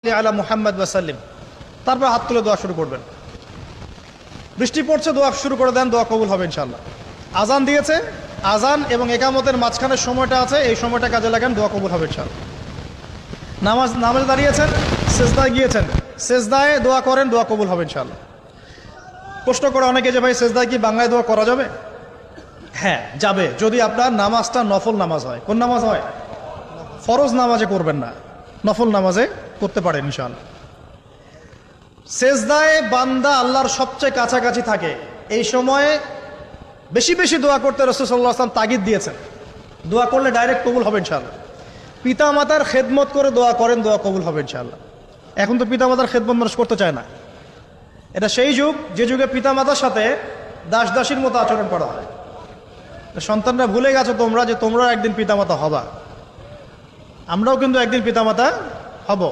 আলা মুহাম্মদ ওয়াসাল্লিম, তারপর হাত তুলে দোয়া শুরু করবেন। বৃষ্টি পড়ছে, দোয়া শুরু করে দেন, দোয়া কবুল হবে ইনশাআল্লাহ। আজান দিয়েছে, আজান এবং একামতের মাঝখানের সময়টা আছে, এই সময়টা কাজে লাগান, দোয়া কবুল হবে ইনশাআল্লাহ। নামাজে দাঁড়িয়েছেন, সেজদায় গিয়েছেন, সেজদায় দোয়া করেন, দোয়া কবুল হবে ইনশাআল্লাহ। প্রশ্ন করে অনেকে যে ভাই সেজদায় কি বাংলায় দোয়া করা যাবে? হ্যাঁ যাবে, যদি আপনার নামাজটা নফল নামাজ হয়। কোন নামাজ হয়? ফরজ নামাজে করবেন না, নফল নামাজে করতে পারেন ইনশাআল্লাহ। সেজদায় বান্দা আল্লাহর সবচেয়ে কাছাকাছি থাকে, এই সময়ে বেশি বেশি দোয়া করতে রাসূল সাল্লাল্লাহু আলাইহি ওয়াসাল্লাম তাগিদ দিয়েছেন। দোয়া করলে ডাইরেক্ট কবুল হবে ইনশাআল্লাহ। পিতা মাতার খেদমত করে দোয়া করেন, দোয়া কবুল হবে ইনশাআল্লাহ। এখন তো পিতা মাতার খেদমত মানুষ করতে চায় না। এটা সেই যুগ যে যুগে পিতা মাতার সাথে দাস দাসীর মতো আচরণ করা হয়। সন্তানরা ভুলে গেছো তোমরা যে তোমরা একদিন পিতামাতা হবা। আমরাও কিন্তু একদিন পিতামাতা হব।